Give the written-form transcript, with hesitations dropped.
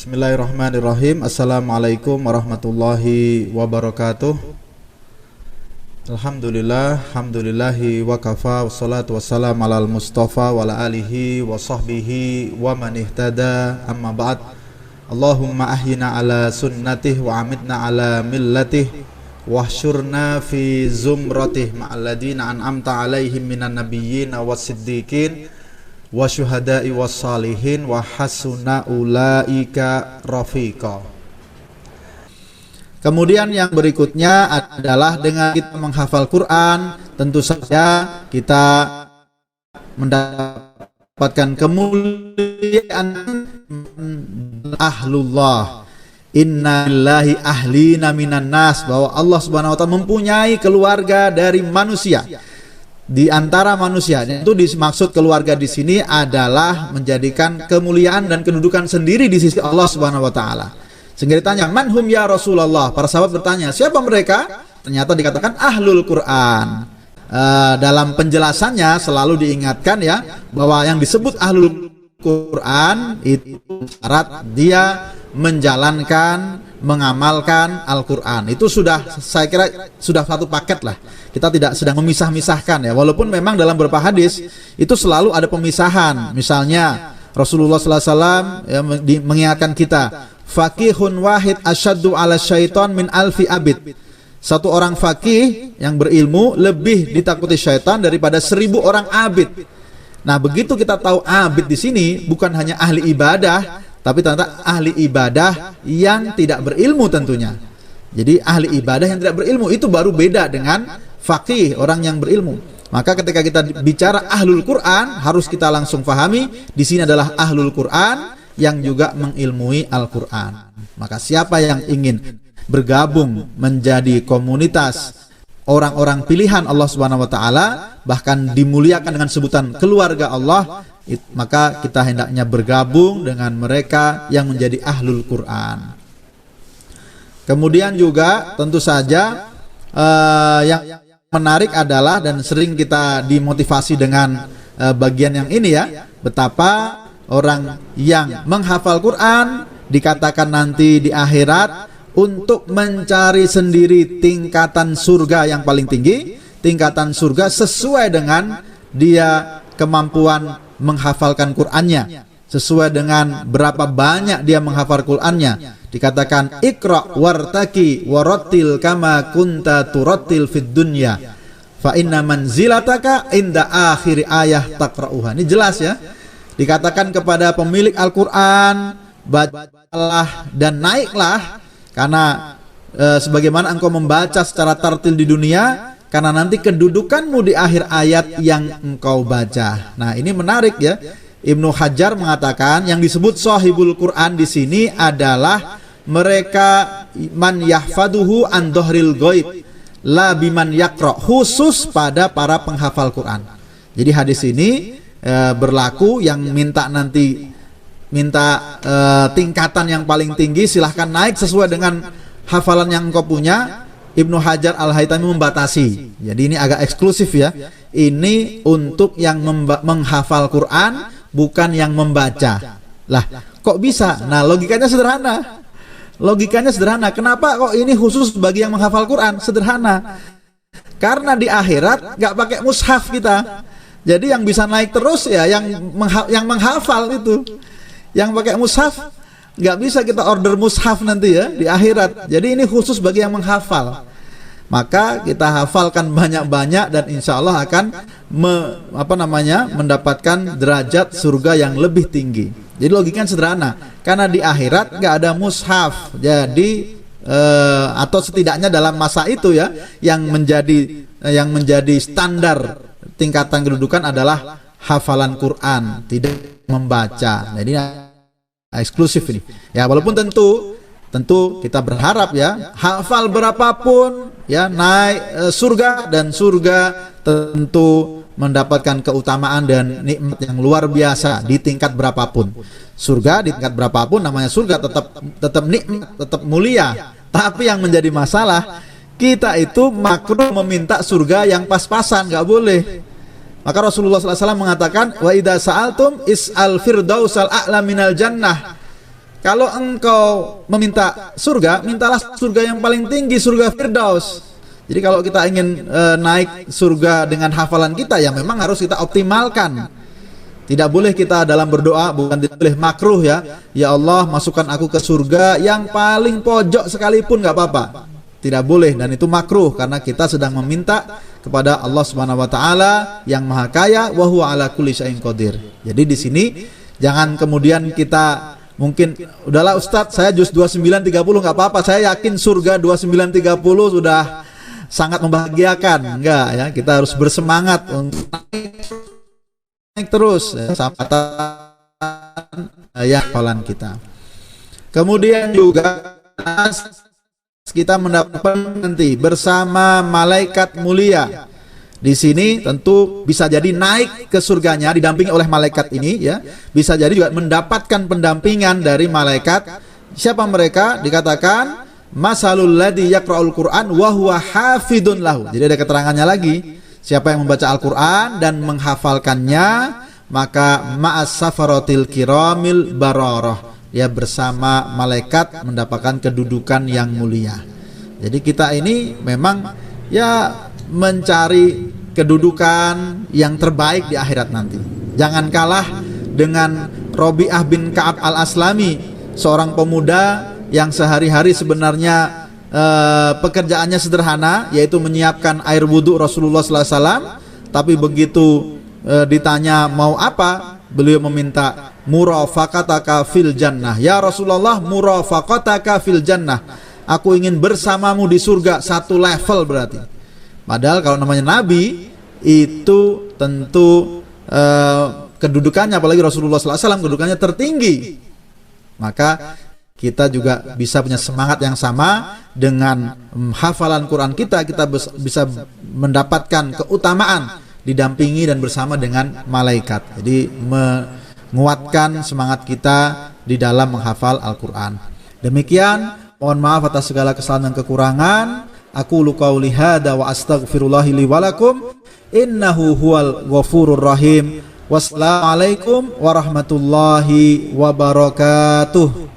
Bismillahirrahmanirrahim. Assalamualaikum warahmatullahi wabarakatuh. Alhamdulillah, hamdulillahi wa kafa, wassalatu wassalamu alal mustafa wa ala alihi wa sahbihi wa man ihtada, amma ba'd. Allahumma ahyina ala sunnatih wa amitna ala millatih wahsyurna fi zumratih ma'alladina an'amta alaihim minan nabiyyin was-siddiqin wa syuhada'i was salihin wa hasuna ulaika rafiqa. Kemudian yang berikutnya adalah dengan kita menghafal Quran, tentu saja kita mendapatkan kemuliaan ahlullah. Inna lillahi ahlina minan nas, bahwa Allah Subhanahu wa taala mempunyai keluarga dari manusia. Di antara manusia, itu dimaksud keluarga di sini adalah menjadikan kemuliaan dan kedudukan sendiri di sisi Allah Subhanahu wa taala. Sehingga ditanya, "Manhum ya Rasulullah?" Para sahabat bertanya, "Siapa mereka?" Ternyata dikatakan ahlul Quran. Dalam penjelasannya selalu diingatkan ya, bahwa yang disebut ahlul Quran itu syarat dia menjalankan, mengamalkan Al-Quran. Itu sudah, saya kira sudah satu paket lah. Kita tidak sedang memisah-misahkan ya. Walaupun memang dalam beberapa hadis itu selalu ada pemisahan. Misalnya Rasulullah SAW ya, mengingatkan kita, "Faqihun wahid asyaddu ala syaitan min alfi abid." Satu orang faqih yang berilmu lebih ditakuti syaitan daripada 1000 orang abid. Nah, begitu kita tahu abid di sini bukan hanya ahli ibadah, tapi ternyata ahli ibadah yang tidak berilmu tentunya. Jadi ahli ibadah yang tidak berilmu itu baru beda dengan faqih, orang yang berilmu. Maka ketika kita bicara ahlul Quran, harus kita langsung pahami di sini adalah ahlul Quran yang juga mengilmui Al-Quran. Maka siapa yang ingin bergabung menjadi komunitas orang-orang pilihan Allah Subhanahu wa taala, bahkan dimuliakan dengan sebutan keluarga Allah, maka kita hendaknya bergabung dengan mereka yang menjadi ahlul Quran. Kemudian juga tentu saja yang menarik adalah, dan sering kita dimotivasi dengan bagian yang ini ya, betapa orang yang menghafal Quran dikatakan nanti di akhirat untuk mencari sendiri tingkatan surga yang paling tinggi, tingkatan surga sesuai dengan dia kemampuan menghafalkan Qur'annya, sesuai dengan berapa banyak dia menghafal Qur'annya. Dikatakan iqra wartaki warattil kama kunta turattil fid dunya fa inna manzilataka inda akhir ayah taqra'uha. Ini jelas ya. Dikatakan kepada pemilik Al-Qur'an, bacalah dan naiklah, karena sebagaimana engkau membaca secara tartil di dunia, karena nanti kedudukanmu di akhir ayat yang engkau baca. Nah, ini menarik ya. Ibnu Hajar mengatakan yang disebut sahibul Quran di sini adalah mereka man yahfaduhu an dhahril ghaib la biman yaqra, khusus pada para penghafal Quran. Jadi hadis ini berlaku yang minta tingkatan yang paling tinggi, silahkan naik sesuai dengan hafalan yang engkau punya. Ibnu Hajar Al-Haytami membatasi. Jadi ini agak eksklusif ya. Ini untuk yang menghafal Quran, bukan yang membaca. Lah, kok bisa? Nah, logikanya sederhana. Logikanya sederhana. Kenapa kok ini khusus bagi yang menghafal Quran? Sederhana. Karena di akhirat nggak pakai mushaf kita. Jadi yang bisa naik terus ya yang menghafal itu. Yang pakai mushaf nggak bisa kita order mushaf nanti ya di akhirat. Jadi ini khusus bagi yang menghafal. Maka kita hafalkan banyak-banyak dan insya Allah akan mendapatkan derajat surga yang lebih tinggi. Jadi logikanya sederhana. Karena di akhirat nggak ada mushaf. Jadi atau setidaknya dalam masa itu ya, yang menjadi standar tingkatan kedudukan adalah hafalan Quran, tidak membaca. Jadi eksklusif ini. Ya, walaupun tentu kita berharap ya, hafal berapapun ya naik surga, dan surga tentu mendapatkan keutamaan dan nikmat yang luar biasa di tingkat berapapun. Surga di tingkat berapapun namanya surga, tetap nikmat, tetap mulia. Tapi yang menjadi masalah, kita itu makruh meminta surga yang pas-pasan, nggak boleh. Maka Rasulullah SAW mengatakan, wa idza sa'altum is'al firdausal a'la minal jannah. Kalau engkau meminta surga, mintalah surga yang paling tinggi, surga Firdaus. Jadi kalau kita ingin naik surga dengan hafalan kita, ya memang harus kita optimalkan. Tidak boleh kita dalam berdoa, bukan tidak boleh makruh ya. Ya Allah, masukkan aku ke surga yang paling pojok sekalipun nggak apa-apa. Tidak boleh, dan itu makruh karena kita sedang meminta kepada Allah Subhanahu wa taala yang Maha Kaya, wa huwa ala kulli syai'in qadir. Jadi di sini jangan kemudian kita mungkin udahlah Ustadz, saya juz 2930 nggak apa-apa, saya yakin surga 2930 sudah sangat membahagiakan. Enggak ya, kita harus bersemangat untuk naik terus ya, sampai ya hafalan kita. Kemudian juga kita mendapat nanti bersama malaikat mulia. Di sini tentu bisa jadi naik ke surganya didampingi oleh malaikat ini ya. Bisa jadi juga mendapatkan pendampingan dari malaikat. Siapa mereka? Dikatakan masalul ladzi yaqra'ul Qur'an wa huwa hafidun lahu. Jadi ada keterangannya lagi. Siapa yang membaca Al-Qur'an dan menghafalkannya, maka ma'as safaratil kiramil bararah. Ya, bersama malaikat mendapatkan kedudukan yang mulia. Jadi kita ini memang ya mencari kedudukan yang terbaik di akhirat nanti. Jangan kalah dengan Robi'ah bin Ka'ab al-Aslami, seorang pemuda yang sehari-hari sebenarnya pekerjaannya sederhana, yaitu menyiapkan air wudhu Rasulullah SAW. Tapi begitu ditanya mau apa, beliau meminta murafaqataka fil jannah. Ya Rasulullah, murafaqataka fil jannah, aku ingin bersamamu di surga. Satu level berarti. Padahal kalau namanya Nabi itu tentu kedudukannya, apalagi Rasulullah SAW kedudukannya tertinggi. Maka kita juga bisa punya semangat yang sama dengan hafalan Quran kita. Kita bisa mendapatkan keutamaan didampingi dan bersama dengan malaikat. Jadi menguatkan semangat kita di dalam menghafal Al-Quran. Demikian, mohon maaf atas segala kesalahan dan kekurangan. Aku qauli hada wa astaghfirullahi li wa lakum innahu huwal ghafurur rahim. Wassalamualaikum warahmatullahi wabarakatuh.